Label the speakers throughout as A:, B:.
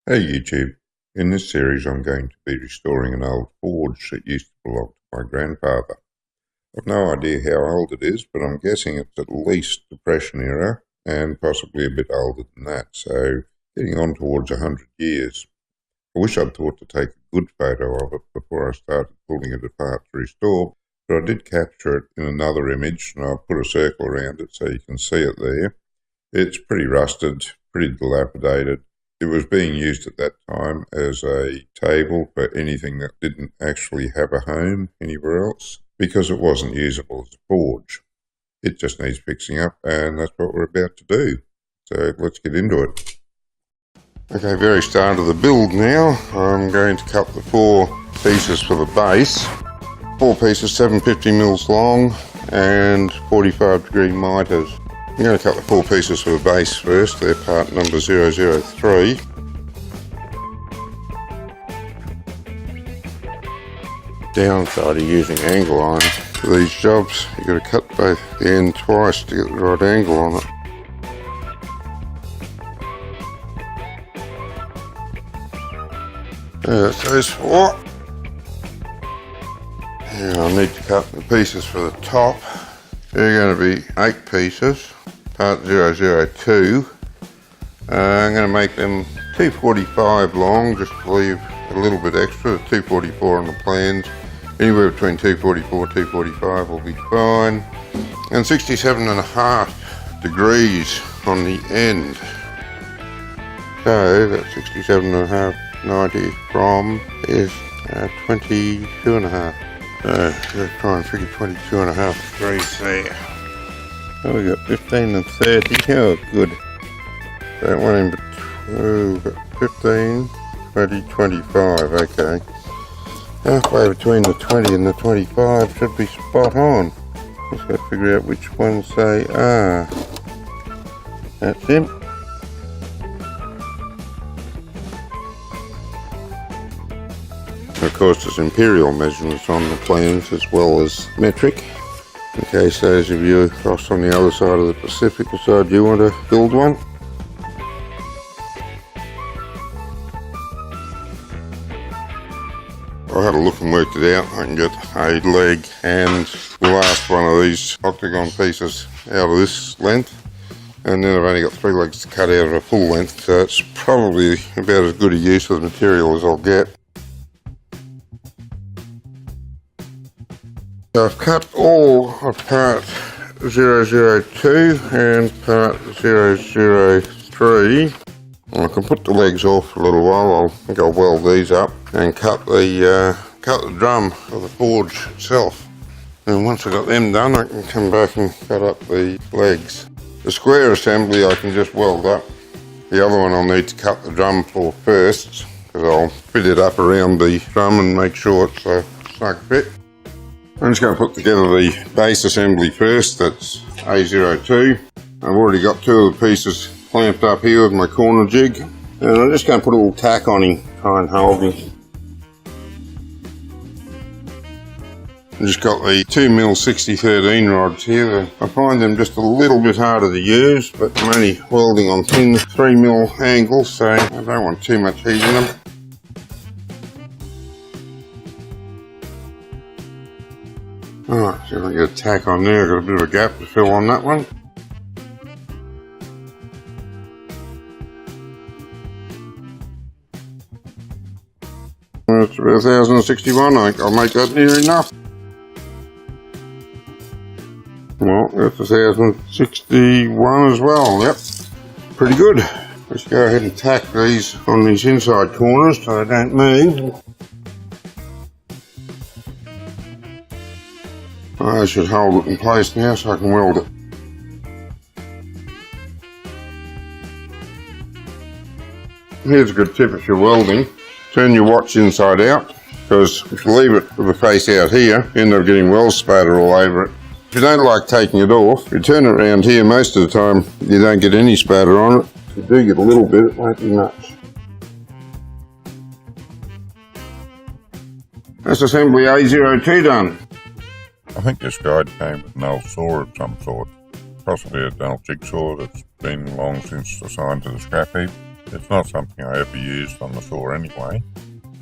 A: Hey YouTube, in this series I'm going to be restoring an old forge that used to belong to my grandfather. I've no idea how old it is, but I'm guessing it's at least Depression era and possibly a bit older than that, so getting on towards 100 years. I wish I'd thought to take a good photo of it before I started pulling it apart to restore, but I did capture it in another image and I'll put a circle around it so you can see it there. It's pretty rusted, pretty dilapidated. It was being used at that time as a table for anything that didn't actually have a home anywhere else because it wasn't usable as a forge. It just needs fixing up, and that's what we're about to do. So let's get into it. Okay, very start of the build now. I'm going to cut the 4 pieces for the base. 4 pieces, 750 mils long and 45-degree miters. I'm going to cut the 4 pieces for the base first. They're part number 003. Downside of using angle iron for these jobs, you've got to cut both the end twice to get the right angle on it. That's those 4. And I need to cut the pieces for the top. They're going to be 8 pieces, part 002. I'm going to make them 245 long, just to leave a little bit extra, 244 on the plans. Anywhere between 244 and 245 will be fine. And 67.5 degrees on the end. So that's 67.5, 90 from is 22.5. So let's try and figure 22.5 degrees there. So we got 15 and 30. Oh, good. Don't want him but 15, 20, 25. Okay. Halfway between the 20 and the 25 should be spot on. Just got to figure out which ones they are. That's him. Of course, there's imperial measurements on the plans as well as metric, in case those of you across on the other side of the Pacific decide you want to build one. I had a look and worked it out. I can get a leg and the last one of these octagon pieces out of this length, and then I've only got 3 legs to cut out of a full length, so it's probably about as good a use of the material as I'll get. So I've cut all of part 002 and part 003. I can put the legs off for a little while. I think I'll weld these up and cut the drum of the forge itself. And once I've got them done, I can come back and cut up the legs. The square assembly I can just weld up. The other one I'll need to cut the drum for first, because I'll fit it up around the drum and make sure it's a snug fit. I'm just going to put together the base assembly first. That's A02. I've already got 2 of the pieces clamped up here with my corner jig, and I'm just going to put a little tack on him, try and hold him. I've just got the 2mm 6013 rods here. I find them just a little bit harder to use, but I'm only welding on thin 3mm angles, so I don't want too much heat in them. Alright, see if I can get a tack on there. I've got a bit of a gap to fill on that one. It's about 1061, I think I'll make that near enough. Well, that's 1061 as well, yep. Pretty good. Let's go ahead and tack these on these inside corners so they don't move. I should hold it in place now so I can weld it. Here's a good tip if you're welding. Turn your watch inside out, because if you leave it with the face out here, you end up getting weld spatter all over it. If you don't like taking it off, you turn it around here, most of the time you don't get any spatter on it. If you do get a little bit, it won't be much. That's assembly A02 done.
B: I think this guide came with an old saw of some sort, possibly a dull jigsaw that's been long since assigned to the scrap heap. It's not something I ever used on the saw anyway,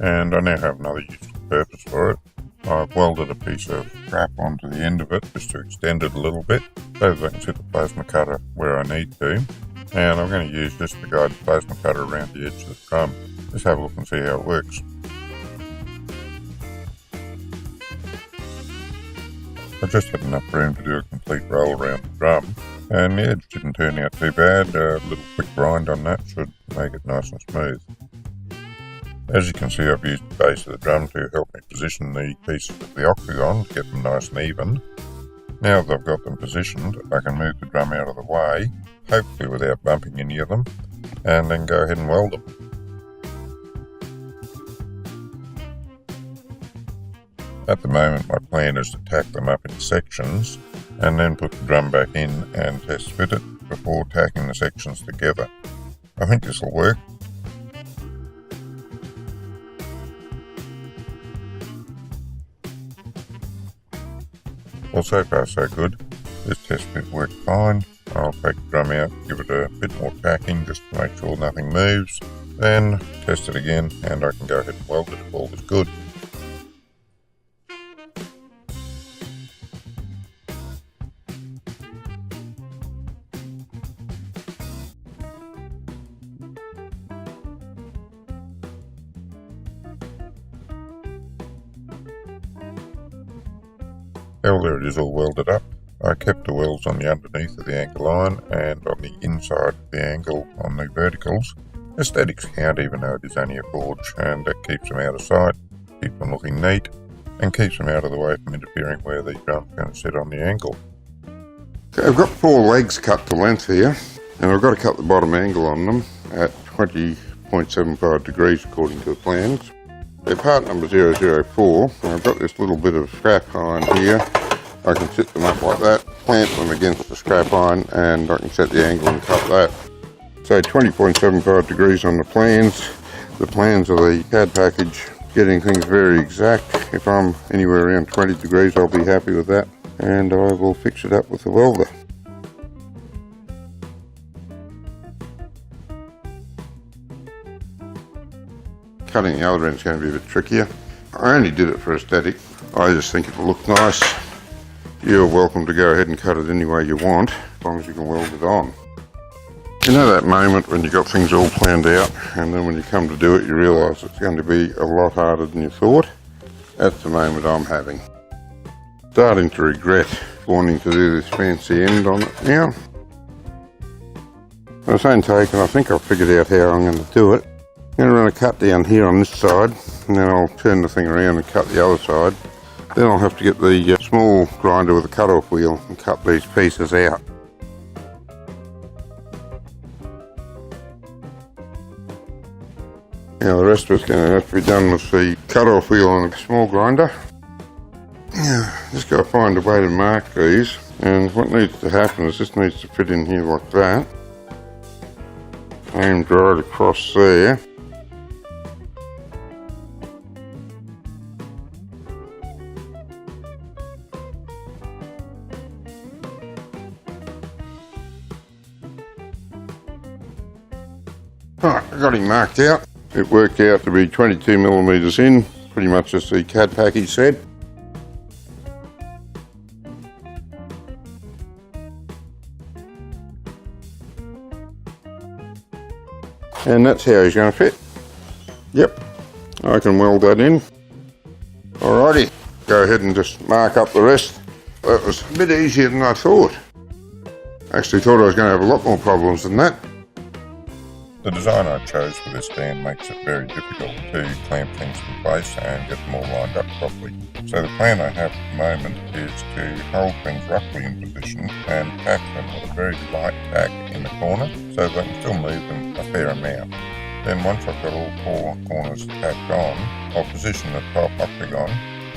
B: and I now have another useful purpose for it. I've welded a piece of scrap onto the end of it just to extend it a little bit so that I can sit the plasma cutter where I need to, and I'm going to use this to guide the plasma cutter around the edge of the drum. Let's have a look and see how it works. I just had enough room to do a complete roll around the drum, and the edge didn't turn out too bad. A little quick grind on that should make it nice and smooth. As you can see, I've used the base of the drum to help me position the pieces of the octagon to get them nice and even. Now that I've got them positioned, I can move the drum out of the way, hopefully without bumping any of them, and then go ahead and weld them. At the moment, my plan is to tack them up in sections and then put the drum back in and test fit it before tacking the sections together. I think this will work. Well, so far so good. This test fit worked fine. I'll take the drum out, give it a bit more tacking just to make sure nothing moves, then test it again and I can go ahead and weld it if all is good. Well, there it is all welded up. I kept the welds on the underneath of the angle line and on the inside of the angle on the verticals. Aesthetics count even though it is only a forge, and that keeps them out of sight, keeps them looking neat, and keeps them out of the way from interfering where the drum's going to sit on the angle.
A: Okay, I've got 4 legs cut to length here, and I've got to cut the bottom angle on them at 20.75 degrees according to the plans. They're part number 004, and I've got this little bit of scrap iron here. I can sit them up like that, plant them against the scrap iron, and I can set the angle and cut that. So 20.75 degrees on the plans. The plans are the CAD package, getting things very exact. If I'm anywhere around 20 degrees, I'll be happy with that, and I will fix it up with the welder. Cutting the other end is going to be a bit trickier. I only did it for aesthetic. I just think it'll look nice. You're welcome to go ahead and cut it any way you want, as long as you can weld it on. You know that moment when you've got things all planned out, and then when you come to do it you realise it's going to be a lot harder than you thought? That's the moment I'm having. Starting to regret wanting to do this fancy end on it now. By the same token, I think I've figured out how I'm going to do it. I'm going to run a cut down here on this side, and then I'll turn the thing around and cut the other side. Then I'll have to get the small grinder with a cut-off wheel and cut these pieces out. Now the rest of it's going to have to be done with the cut-off wheel and a small grinder. Now, just got to find a way to mark these, and what needs to happen is this needs to fit in here like that. Aimed right across there. Right, I got him marked out. It worked out to be 22 millimetres in, pretty much as the CAD package said. And that's how he's going to fit. Yep, I can weld that in. Alrighty, go ahead and just mark up the rest. That was a bit easier than I thought. I actually thought I was going to have a lot more problems than that.
B: The design I chose for this stand makes it very difficult to clamp things in place and get them all lined up properly. So the plan I have at the moment is to hold things roughly in position and tack them with a very light tack in the corner so that I can still move them a fair amount. Then once I've got all 4 corners tacked on, I'll position the top octagon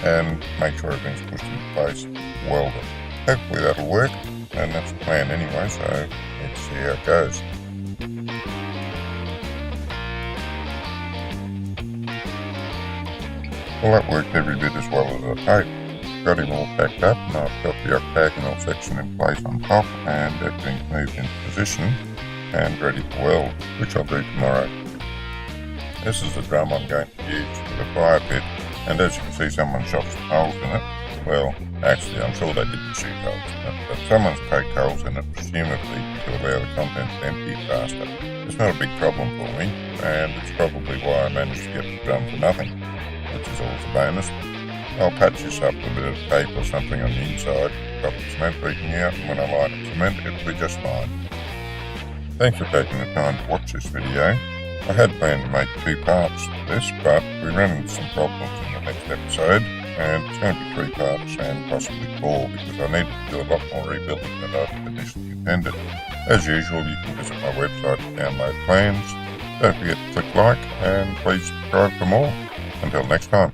B: and make sure everything's pushed into place, weld it. Hopefully that'll work, and that's the plan anyway, so let's see how it goes. Well, that worked every bit as well as I'd hoped. Got him all packed up, and I've got the octagonal section in place on top, and everything's moved into position. and ready for weld, which I'll do tomorrow. This is the drum I'm going to use for the fire pit, and as you can see, someone shot some holes in it. Well, actually I'm sure they didn't shoot holes in it, but someone's poked holes in it, presumably to allow the contents to empty faster. It's not a big problem for me, and it's probably why I managed to get the drum for nothing, which is always a bonus. I'll patch this up with a bit of tape or something on the inside, stop the cement leaking out, and when I light the cement it'll be just fine. Thanks for taking the time to watch this video. I had planned to make 2 parts to this, but we ran into some problems in the next episode, and it's going to be 3 parts and possibly 4 because I needed to do a lot more rebuilding than I'd initially intended. As usual, you can visit my website to download plans. Don't forget to click like and please subscribe for more. Until next time.